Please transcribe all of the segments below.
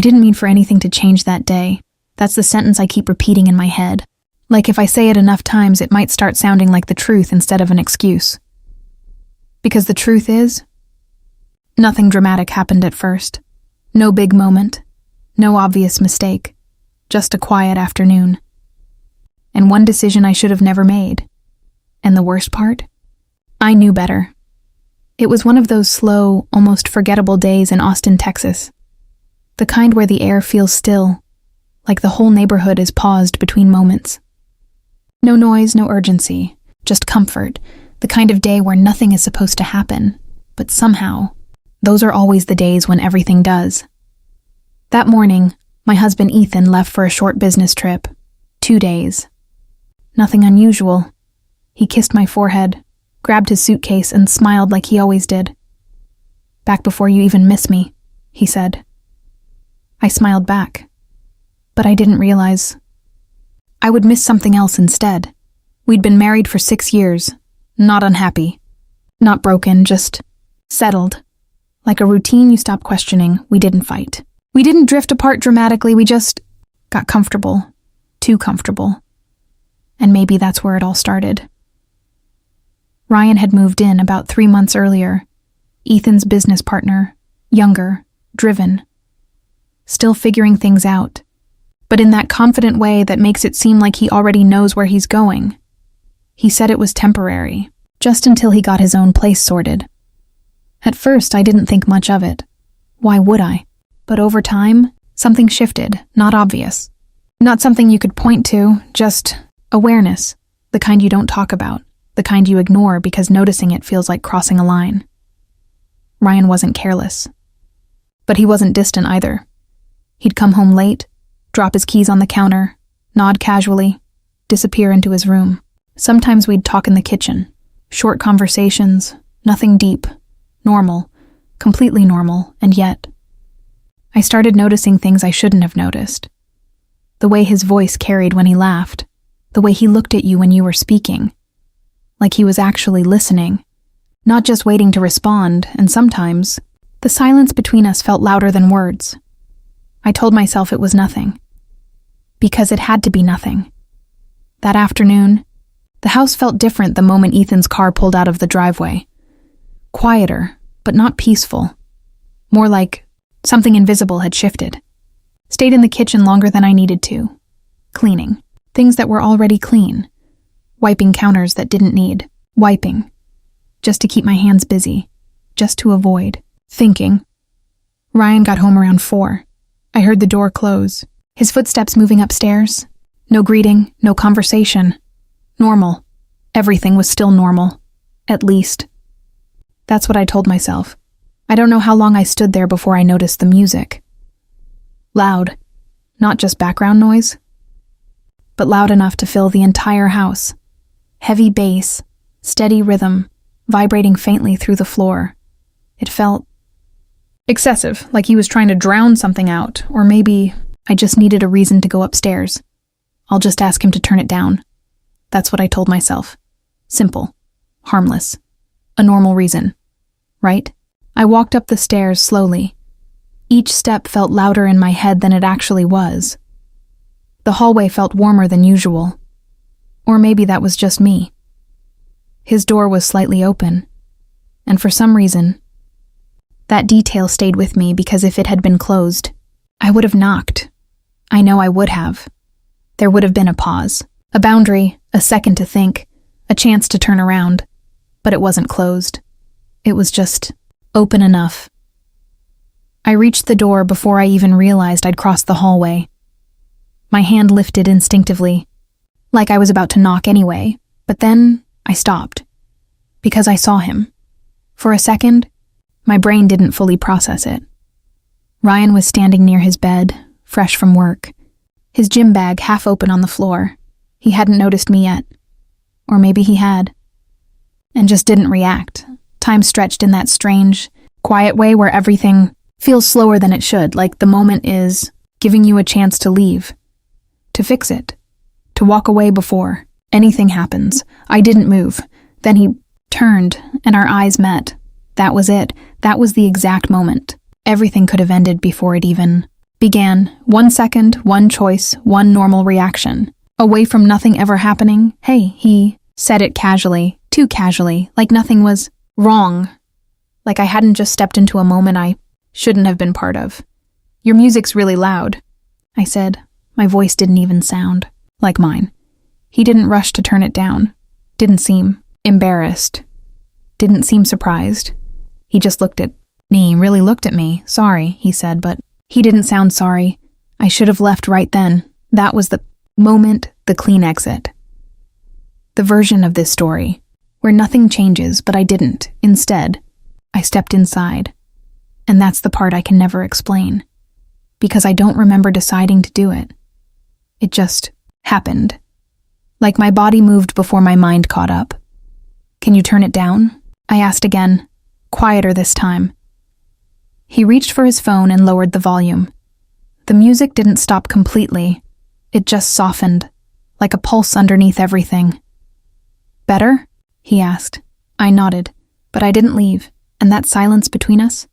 I didn't mean for anything to change that day. That's the sentence I keep repeating in my head. Like if I say it enough times, it might start sounding like the truth instead of an excuse. Because the truth is, nothing dramatic happened at first. No big moment. No obvious mistake. Just a quiet afternoon. And one decision I should have never made. And the worst part? I knew better. It was one of those slow, almost forgettable days in Austin, Texas. The kind where the air feels still, like the whole neighborhood is paused between moments. No noise, no urgency, just comfort, the kind of day where nothing is supposed to happen, but somehow, those are always the days when everything does. That morning, my husband Ethan left for a short business trip. 2 days. Nothing unusual. He kissed my forehead, grabbed his suitcase, and smiled like he always did. "Back before you even miss me," he said. I smiled back, but I didn't realize I would miss something else instead. We'd been married for 6 years, not unhappy, not broken, just settled. Like a routine you stop questioning, we didn't fight. We didn't drift apart dramatically, we just got comfortable, too comfortable. And maybe that's where it all started. Ryan had moved in about 3 months earlier. Ethan's business partner, younger, driven, still figuring things out, but in that confident way that makes it seem like he already knows where he's going. He said it was temporary, just until he got his own place sorted. At first, I didn't think much of it. Why would I? But over time, something shifted, not obvious. Not something you could point to, just awareness, the kind you don't talk about, the kind you ignore because noticing it feels like crossing a line. Ryan wasn't careless. But he wasn't distant either. He'd come home late, drop his keys on the counter, nod casually, disappear into his room. Sometimes we'd talk in the kitchen. Short conversations, nothing deep, normal, completely normal, and yet I started noticing things I shouldn't have noticed. The way his voice carried when he laughed, the way he looked at you when you were speaking, like he was actually listening, not just waiting to respond, and sometimes the silence between us felt louder than words. I told myself it was nothing. Because it had to be nothing. That afternoon, the house felt different the moment Ethan's car pulled out of the driveway. Quieter, but not peaceful. More like something invisible had shifted. Stayed in the kitchen longer than I needed to. Cleaning. Things that were already clean. Wiping counters that didn't need wiping. Just to keep my hands busy. Just to avoid thinking. Ryan got home around 4. I heard the door close. His footsteps moving upstairs. No greeting, no conversation. Normal. Everything was still normal. At least. That's what I told myself. I don't know how long I stood there before I noticed the music. Loud. Not just background noise, but loud enough to fill the entire house. Heavy bass, steady rhythm, vibrating faintly through the floor. It felt excessive, like he was trying to drown something out, or maybe I just needed a reason to go upstairs. I'll just ask him to turn it down. That's what I told myself. Simple. Harmless. A normal reason. Right? I walked up the stairs slowly. Each step felt louder in my head than it actually was. The hallway felt warmer than usual. Or maybe that was just me. His door was slightly open. And for some reason, that detail stayed with me because if it had been closed, I would have knocked. I know I would have. There would have been a pause, a boundary, a second to think, a chance to turn around. But it wasn't closed. It was just open enough. I reached the door before I even realized I'd crossed the hallway. My hand lifted instinctively, like I was about to knock anyway, but then I stopped, because I saw him. For a second, my brain didn't fully process it. Ryan was standing near his bed, fresh from work, his gym bag half open on the floor. He hadn't noticed me yet. Or maybe he had. And just didn't react. Time stretched in that strange, quiet way where everything feels slower than it should, like the moment is giving you a chance to leave, to fix it, to walk away before anything happens. I didn't move. Then he turned, and our eyes met. That was it. That was the exact moment. Everything could have ended before it even Began 1 second, one choice, one normal reaction. Away from nothing ever happening. Hey, he said it casually, too casually, like nothing was wrong. Like I hadn't just stepped into a moment I shouldn't have been part of. Your music's really loud, I said. My voice didn't even sound like mine. He didn't rush to turn it down. Didn't seem embarrassed. Didn't seem surprised. He just looked at me, really looked at me. Sorry, he said, but he didn't sound sorry. I should have left right then. That was the moment, the clean exit. The version of this story, where nothing changes, but I didn't. Instead, I stepped inside. And that's the part I can never explain. Because I don't remember deciding to do it. It just happened. Like my body moved before my mind caught up. Can you turn it down? I asked again, quieter this time. He reached for his phone and lowered the volume. The music didn't stop completely. It just softened, like a pulse underneath everything. Better? He asked. I nodded, but I didn't leave, and that silence between us?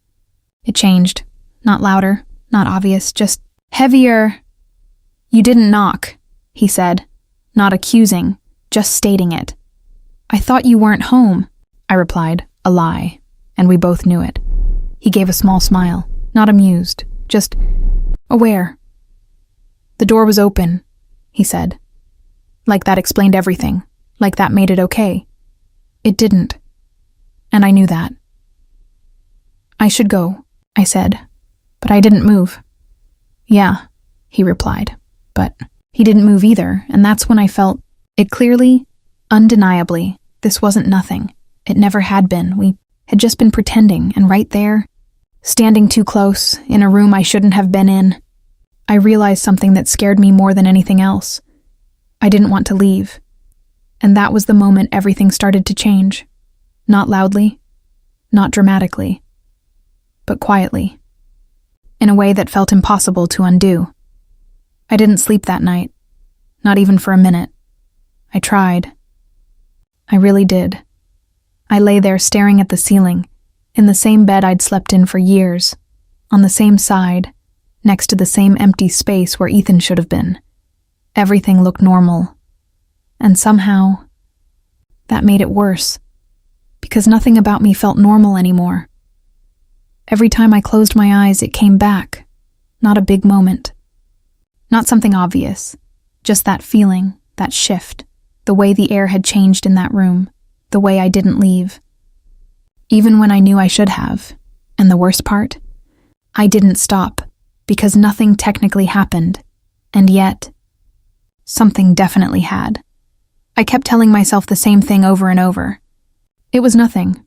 It changed. Not louder, not obvious, just heavier. You didn't knock, he said, not accusing, just stating it. I thought you weren't home, I replied, a lie, and we both knew it. He gave a small smile, not amused, just aware. The door was open, he said. Like that explained everything, like that made it okay. It didn't, and I knew that. I should go, I said, but I didn't move. Yeah, he replied, but he didn't move either, and that's when I felt it clearly, undeniably. This wasn't nothing. It never had been. We had just been pretending, and right there, standing too close, in a room I shouldn't have been in, I realized something that scared me more than anything else. I didn't want to leave. And that was the moment everything started to change. Not loudly, not dramatically, but quietly, in a way that felt impossible to undo. I didn't sleep that night, not even for a minute. I tried. I really did. I lay there staring at the ceiling, in the same bed I'd slept in for years, on the same side, next to the same empty space where Ethan should have been. Everything looked normal. And somehow, that made it worse, because nothing about me felt normal anymore. Every time I closed my eyes, it came back. Not a big moment. Not something obvious. Just that feeling, that shift, the way the air had changed in that room, the way I didn't leave. Even when I knew I should have. And the worst part? I didn't stop, because nothing technically happened. And yet, something definitely had. I kept telling myself the same thing over and over. It was nothing.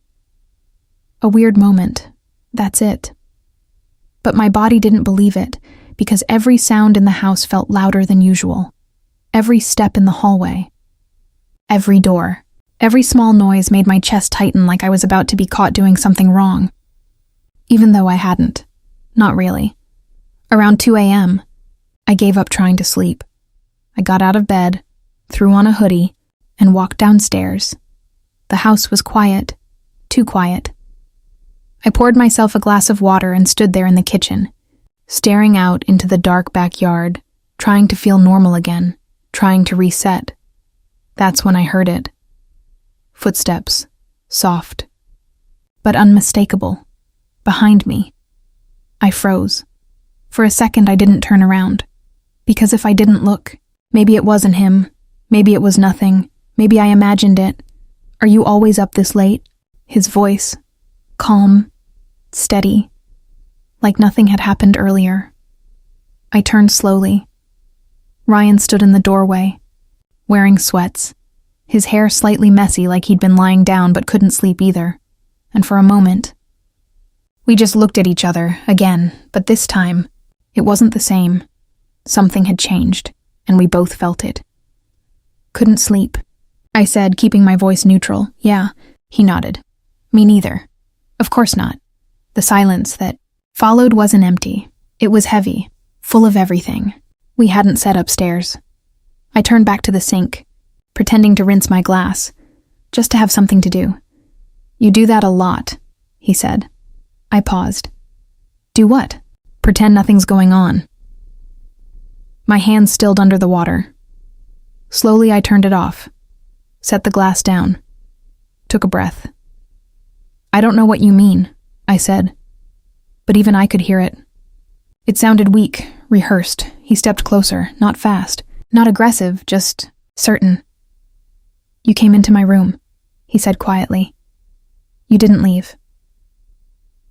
A weird moment. That's it. But my body didn't believe it, because every sound in the house felt louder than usual. Every step in the hallway. Every door. Every small noise made my chest tighten like I was about to be caught doing something wrong. Even though I hadn't. Not really. Around 2 a.m., I gave up trying to sleep. I got out of bed, threw on a hoodie, and walked downstairs. The house was quiet. Too quiet. I poured myself a glass of water and stood there in the kitchen, staring out into the dark backyard, trying to feel normal again, trying to reset. That's when I heard it. Footsteps, soft, but unmistakable, behind me. I froze. For a second I didn't turn around, because if I didn't look, maybe it wasn't him, maybe it was nothing, maybe I imagined it. Are you always up this late? His voice, calm, steady, like nothing had happened earlier. I turned slowly. Ryan stood in the doorway, wearing sweats, his hair slightly messy like he'd been lying down but couldn't sleep either. And for a moment, we just looked at each other again, but this time, it wasn't the same. Something had changed, and we both felt it. Couldn't sleep, I said, keeping my voice neutral. Yeah, he nodded. Me neither. Of course not. The silence that followed wasn't empty. It was heavy, full of everything we hadn't said upstairs. I turned back to the sink, pretending to rinse my glass, just to have something to do. You do that a lot, he said. I paused. Do what? Pretend nothing's going on. My hands stilled under the water. Slowly I turned it off, set the glass down, took a breath. "I don't know what you mean," I said, but even I could hear it. It sounded weak, rehearsed. He stepped closer, not fast, not aggressive, just certain. "You came into my room," he said quietly. "You didn't leave."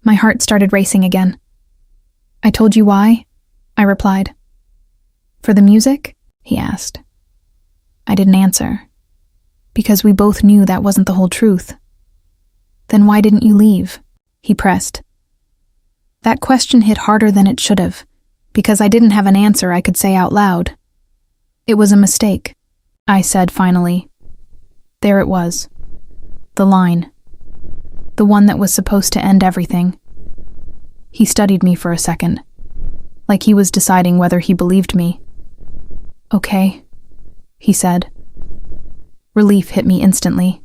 My heart started racing again. "I told you why?" I replied. "For the music?" he asked. I didn't answer, because we both knew that wasn't the whole truth. "Then why didn't you leave?" he pressed. That question hit harder than it should have, because I didn't have an answer I could say out loud. "It was a mistake," I said finally. There it was. The line. The one that was supposed to end everything. He studied me for a second, like he was deciding whether he believed me. "Okay," he said. Relief hit me instantly.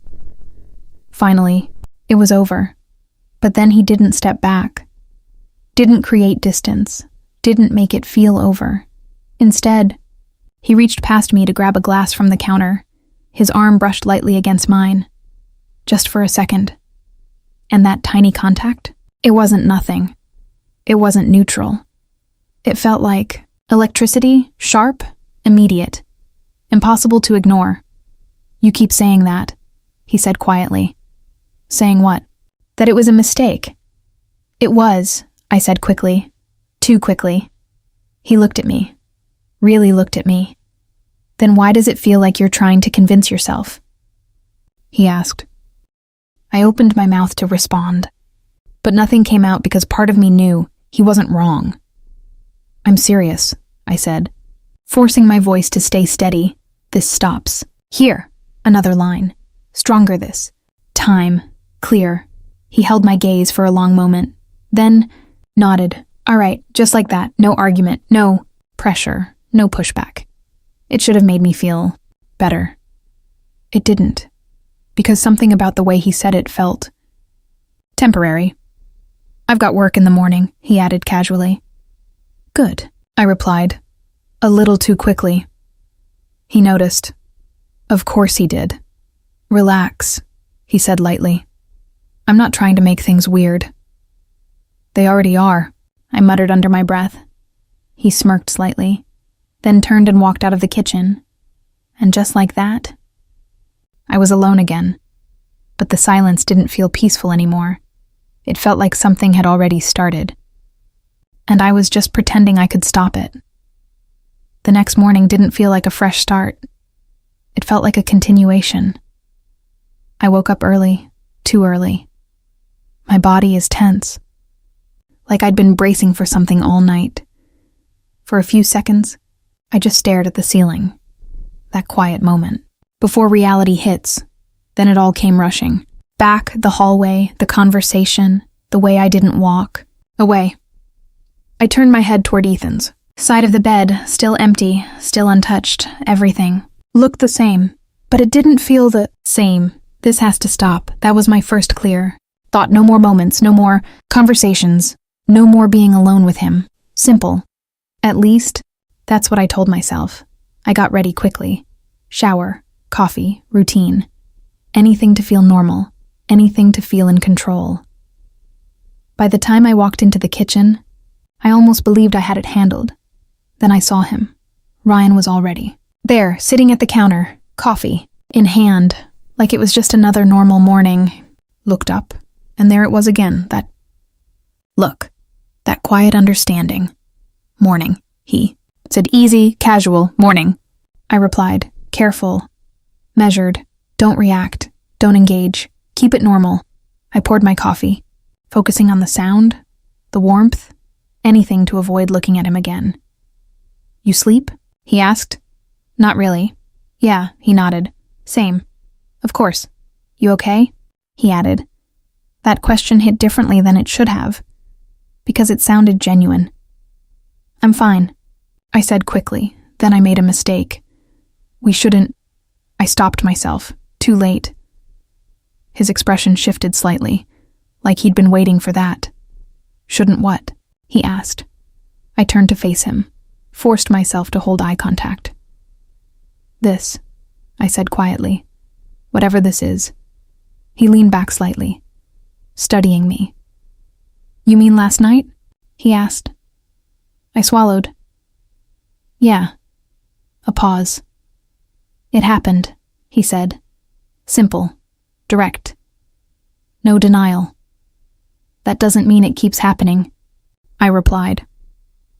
Finally, it was over. But then he didn't step back. Didn't create distance. Didn't make it feel over. Instead, he reached past me to grab a glass from the counter. His arm brushed lightly against mine. Just for a second. And that tiny contact? It wasn't nothing. It wasn't neutral. It felt like electricity, sharp, immediate. Impossible to ignore. "You keep saying that," he said quietly. "Saying what?" "That it was a mistake." "It was," I said quickly. Too quickly. He looked at me. Really looked at me. "Then why does it feel like you're trying to convince yourself?" he asked. I opened my mouth to respond, but nothing came out because part of me knew he wasn't wrong. "I'm serious," I said, forcing my voice to stay steady. "This stops. Here." Another line. Stronger this. Time. Clear. He held my gaze for a long moment, then nodded. "All right, just like that. No argument. No pressure. No pushback." It should have made me feel better. It didn't, because something about the way he said it felt temporary. "I've got work in the morning," he added casually. "Good," I replied, a little too quickly. He noticed. Of course he did. "Relax," he said lightly. "I'm not trying to make things weird." "They already are," I muttered under my breath. He smirked slightly, then turned and walked out of the kitchen. And just like that, I was alone again. But the silence didn't feel peaceful anymore. It felt like something had already started. And I was just pretending I could stop it. The next morning didn't feel like a fresh start. It felt like a continuation. I woke up early, too early. My body is tense, like I'd been bracing for something all night. For a few seconds, I just stared at the ceiling, that quiet moment, before reality hits. Then it all came rushing. Back, the hallway, the conversation, the way I didn't walk. Away. I turned my head toward Ethan's. Side of the bed, still empty, still untouched, everything. Looked the same, but it didn't feel the same. This has to stop. That was my first clear. Thought no more moments, no more conversations, no more being alone with him. Simple. At least, that's what I told myself. I got ready quickly. Shower, coffee, routine. Anything to feel normal. Anything to feel in control. By the time I walked into the kitchen, I almost believed I had it handled. Then I saw him. Ryan was all ready. There, sitting at the counter, coffee, in hand, like it was just another normal morning. Looked up, and there it was again, that look, that quiet understanding. "Morning," he said, easy, casual, "morning." I replied, careful, measured, don't react, don't engage, keep it normal. I poured my coffee, focusing on the sound, the warmth, anything to avoid looking at him again. "You sleep?" he asked. "Not really." "Yeah," he nodded. "Same." "Of course." "You okay?" he added. That question hit differently than it should have, because it sounded genuine. "I'm fine," I said quickly. Then I made a mistake. "We shouldn't..." I stopped myself. Too late. His expression shifted slightly, like he'd been waiting for that. "Shouldn't what?" he asked. I turned to face him. forced myself to hold eye contact. "This," I said quietly. "Whatever this is." He leaned back slightly, studying me. "You mean last night?" he asked. I swallowed. "Yeah." A pause. "It happened," he said. "Simple. Direct. No denial." "That doesn't mean it keeps happening," I replied.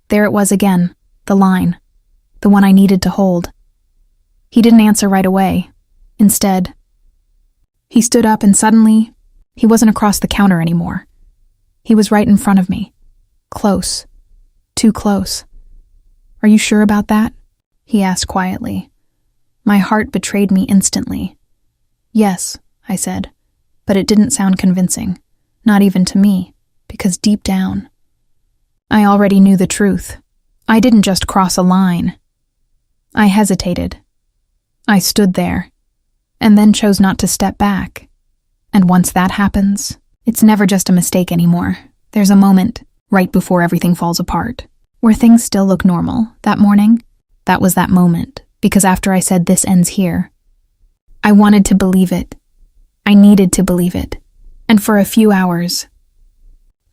There it was again, the line, the one I needed to hold. He didn't answer right away. Instead, he stood up and suddenly, he wasn't across the counter anymore. He was right in front of me. Close. Too close. "Are you sure about that?" he asked quietly. My heart betrayed me instantly. "Yes," I said, but it didn't sound convincing, not even to me, because deep down, I already knew the truth. I didn't just cross a line. I hesitated. I stood there, and then chose not to step back. And once that happens, it's never just a mistake anymore. There's a moment, right before everything falls apart, where things still look normal. That morning, that was that moment, because after I said "this ends here," I wanted to believe it. I needed to believe it. And for a few hours,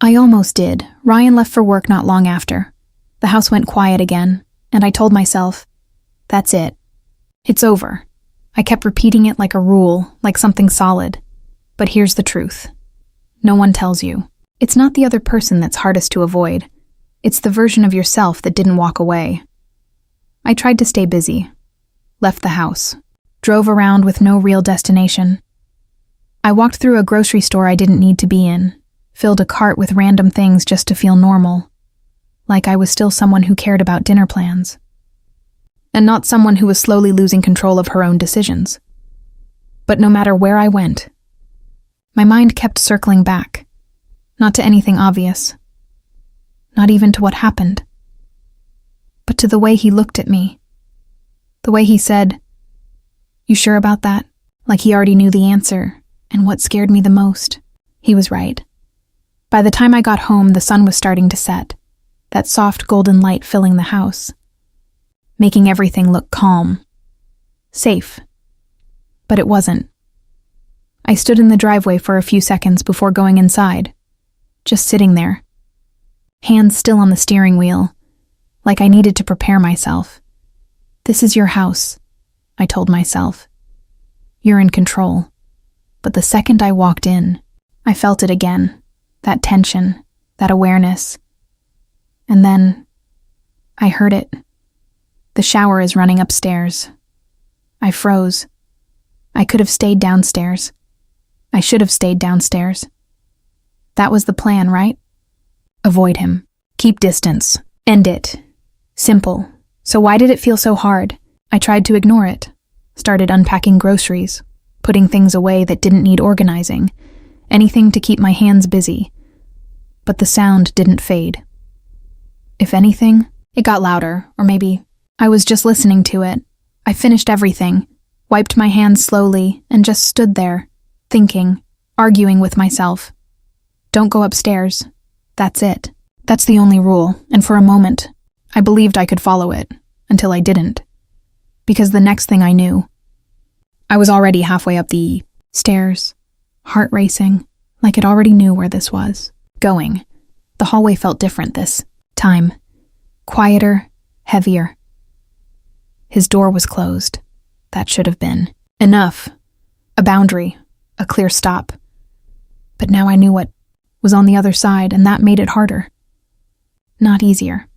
I almost did. Ryan left for work not long after. The house went quiet again, and I told myself, that's it. It's over. I kept repeating it like a rule, like something solid. But here's the truth. No one tells you. It's not the other person that's hardest to avoid. It's the version of yourself that didn't walk away. I tried to stay busy. Left the house. Drove around with no real destination. I walked through a grocery store I didn't need to be in. Filled a cart with random things just to feel normal. Like I was still someone who cared about dinner plans. And not someone who was slowly losing control of her own decisions. But no matter where I went, my mind kept circling back. Not to anything obvious. Not even to what happened. But to the way he looked at me. The way he said, "You sure about that?" Like he already knew the answer. And what scared me the most, he was right. By the time I got home, the sun was starting to set. That soft golden light filling the house. Making everything look calm. Safe. But it wasn't. I stood in the driveway for a few seconds before going inside. Just sitting there. Hands still on the steering wheel. Like I needed to prepare myself. This is your house, I told myself. You're in control. But the second I walked in, I felt it again. That tension, that awareness. And then, I heard it. The shower is running upstairs. I froze. I could have stayed downstairs. I should have stayed downstairs. That was the plan, right? Avoid him. Keep distance. End it. Simple. So why did it feel so hard? I tried to ignore it. Started unpacking groceries. Putting things away that didn't need organizing. Anything to keep my hands busy. But the sound didn't fade. If anything, it got louder, or maybe I was just listening to it. I finished everything, wiped my hands slowly, and just stood there, thinking, arguing with myself. Don't go upstairs. That's it. That's the only rule, and for a moment, I believed I could follow it, until I didn't. Because the next thing I knew, I was already halfway up the stairs, heart racing, like it already knew where this was. Going. The hallway felt different this time. Quieter, heavier. His door was closed. That should have been enough. A boundary, a clear stop. But now I knew what was on the other side, and that made it harder. Not easier.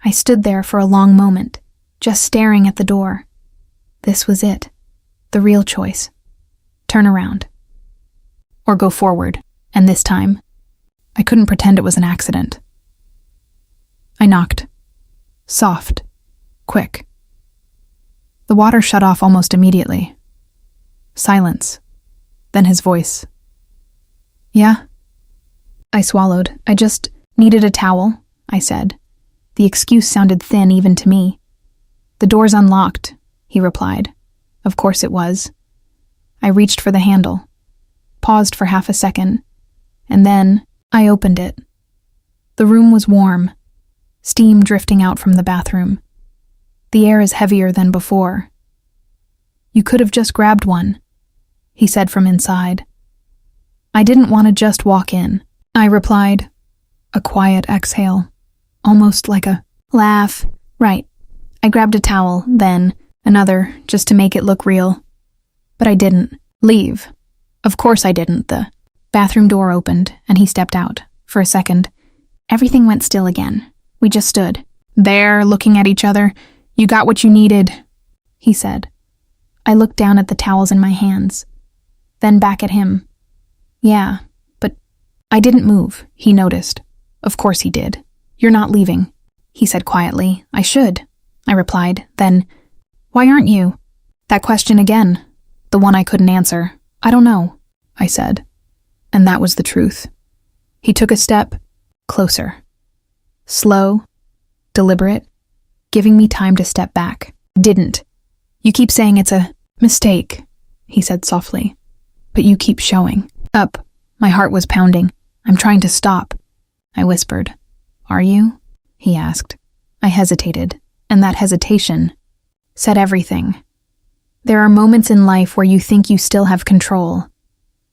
I stood there for a long moment, just staring at the door. This was it. The real choice. Turn around. Or go forward, and this time, I couldn't pretend it was an accident. I knocked. Soft. Quick. The water shut off almost immediately. Silence. Then his voice. Yeah? I swallowed. I just needed a towel, I said. The excuse sounded thin even to me. The door's unlocked, he replied. Of course it was. I reached for the handle. Paused for half a second. And then I opened it. The room was warm. steam drifting out from the bathroom. The air is heavier than before. "You could have just grabbed one," he said from inside. I didn't want to just walk in. I replied, a quiet exhale, almost like a laugh. "Right. I grabbed a towel, then another, just to make it look real. But I didn't. Leave. Of course I didn't." The bathroom door opened, and he stepped out. For a second, everything went still again. We just stood there, looking at each other. "You got what you needed," he said. I looked down at the towels in my hands, then back at him. "Yeah, but I didn't move," he noticed. Of course he did. "You're not leaving," he said quietly. "I should," I replied. Then, "Why aren't you?" That question again, the one I couldn't answer. "I don't know," I said. And that was the truth. He took a step closer. Slow, deliberate, giving me time to step back. "Didn't. You keep saying it's a mistake," he said softly. "But you keep showing up." My heart was pounding. "I'm trying to stop," I whispered. "Are you?" he asked. I hesitated, and that hesitation said everything. There are moments in life where you think you still have control,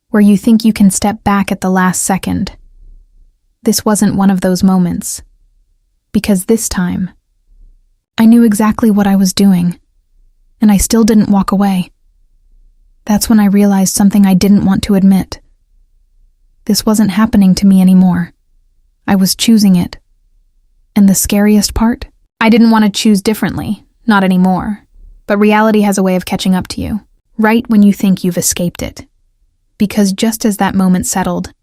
where you think you can step back at the last second. This wasn't one of those moments, because this time, I knew exactly what I was doing, and I still didn't walk away. That's when I realized something I didn't want to admit. This wasn't happening to me anymore. I was choosing it. And the scariest part? I didn't want to choose differently, not anymore. But reality has a way of catching up to you, right when you think you've escaped it. Because just as that moment settled,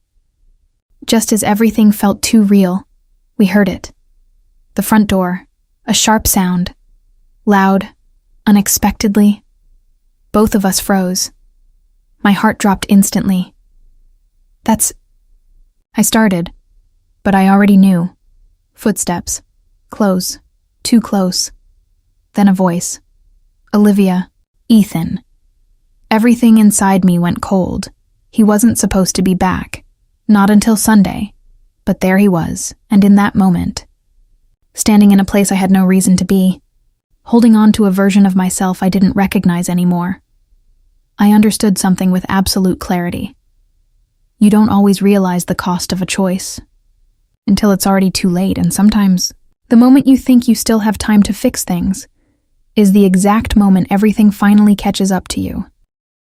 just as everything felt too real, we heard it. The front door, a sharp sound, loud, unexpectedly. Both of us froze. My heart dropped instantly. I started, but I already knew. Footsteps. Close. Too close. Then a voice. "Olivia. Ethan." Everything inside me went cold. He wasn't supposed to be back. Not until Sunday. But there he was, and in that moment, standing in a place I had no reason to be, holding on to a version of myself I didn't recognize anymore. I understood something with absolute clarity. You don't always realize the cost of a choice until it's already too late, and sometimes the moment you think you still have time to fix things is the exact moment everything finally catches up to you.